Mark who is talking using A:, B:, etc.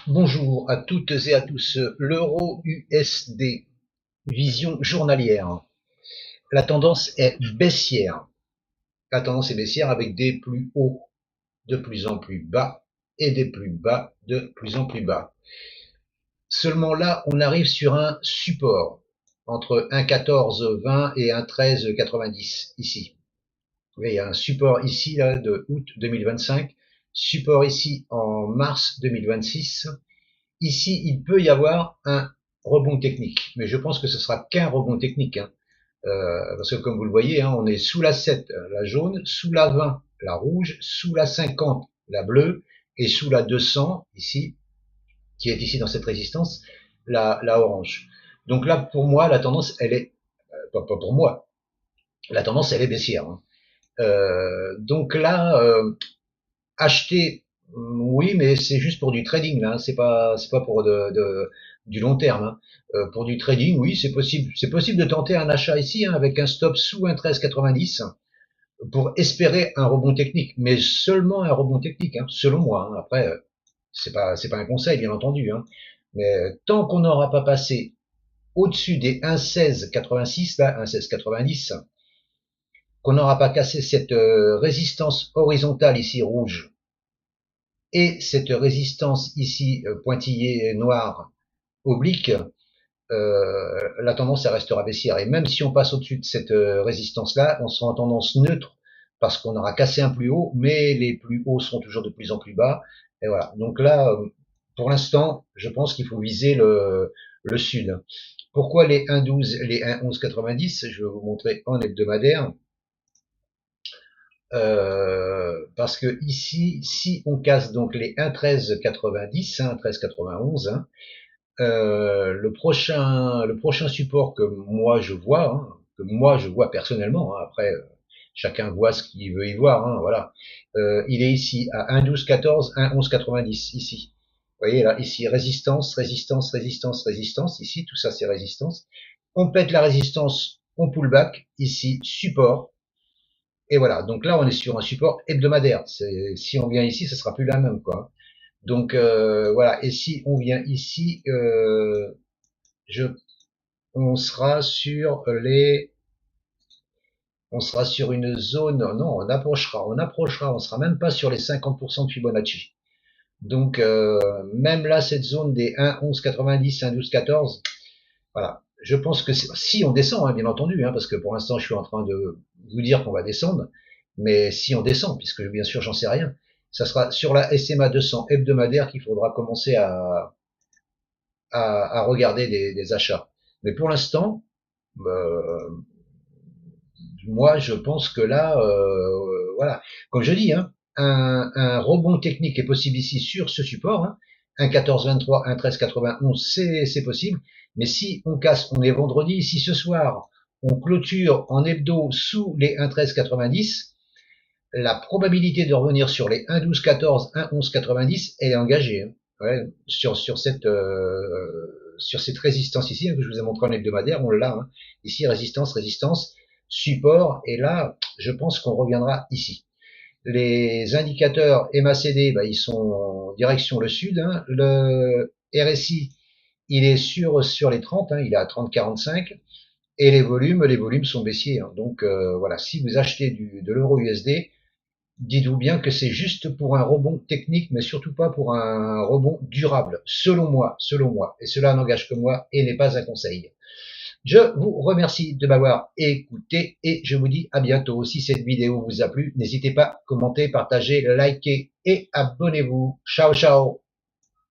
A: Bonjour à toutes et à tous. L'euro USD, vision journalière. La tendance est baissière. La tendance est baissière avec des plus hauts de plus en plus bas et des plus bas de plus en plus bas. Seulement là, on arrive sur un support entre 1,1420 et 1,1390 ici. Vous voyez, il y a un support ici là, de août 2025, support ici en mars 2026. Ici, il peut y avoir un rebond technique, mais je pense que ce sera qu'un rebond technique, hein. Parce que comme vous le voyez, hein, on est sous la 7, la jaune, sous la 20, la rouge, sous la 50, la bleue, et sous la 200, ici, qui est ici dans cette résistance, la orange. Donc là, pour moi, la tendance, elle est, pas pour moi, la tendance, elle est baissière, hein. Donc là, acheter, oui, mais c'est juste pour du trading, là, hein. C'est pas pour du long terme, hein. Pour du trading, oui, c'est possible. C'est possible de tenter un achat ici, hein, avec un stop sous un 13,90 pour espérer un rebond technique, mais seulement un rebond technique, hein, selon moi, hein. Après, c'est pas un conseil, bien entendu, hein. Mais tant qu'on n'aura pas passé au-dessus des 1,1686, là, 1,1690, qu'on n'aura pas cassé cette résistance horizontale ici rouge et cette résistance ici pointillée noire oblique, la tendance elle restera baissière. Et même si on passe au-dessus de cette résistance-là, on sera en tendance neutre parce qu'on aura cassé un plus haut, mais les plus hauts seront toujours de plus en plus bas. Et voilà. Donc là, pour l'instant, je pense qu'il faut viser le sud. Pourquoi les 1,12, les 1,1190? Je vais vous montrer en hebdomadaire. Parce que ici, si on casse donc les 1,1390, hein, 1,1391, hein, le prochain support que moi je vois personnellement, hein, après chacun voit ce qu'il veut y voir, hein, voilà, il est ici à 1,1214, 1,1190 ici. Vous voyez là, ici résistance, résistance, résistance, résistance, ici tout ça c'est résistance. On pète la résistance, on pull back, ici support. Et voilà, donc là on est sur un support hebdomadaire. Si on vient ici, ce sera plus la même, quoi. Donc voilà, et si on vient ici, je, on sera sur on sera sur une zone, non, on sera même pas sur les 50% de Fibonacci. Donc même là, cette zone des 1,1190, 1,1214, voilà. Je pense que si on descend, hein, bien entendu, hein, parce que pour l'instant, je suis en train de vous dire qu'on va descendre, mais si on descend, puisque bien sûr, j'en sais rien, ça sera sur la SMA 200 hebdomadaire qu'il faudra commencer à regarder des achats. Mais pour l'instant, euh, moi, je pense que là, voilà, comme je dis, hein, un rebond technique est possible ici sur ce support, hein, 1,1423, 1,1391, c'est possible. Mais si on casse, on est vendredi, si ce soir on clôture en hebdo sous les 1,1390, la probabilité de revenir sur les 1,1214, 1,1190 est engagée, hein. Ouais, sur cette résistance ici, hein, que je vous ai montré en hebdomadaire, on l'a, hein. Ici, résistance, résistance, support, et là, je pense qu'on reviendra ici. Les indicateurs MACD, bah, ils sont en direction le sud, hein. Le RSI, il est sur les 30, hein, il est à 30,45, et les volumes sont baissiers, hein. Donc voilà, si vous achetez de l'euro USD, dites-vous bien que c'est juste pour un rebond technique, mais surtout pas pour un rebond durable, selon moi, et cela n'engage que moi et n'est pas un conseil. Je vous remercie de m'avoir écouté et je vous dis à bientôt. Si cette vidéo vous a plu, n'hésitez pas à commenter, partager, liker et abonnez-vous. Ciao, ciao.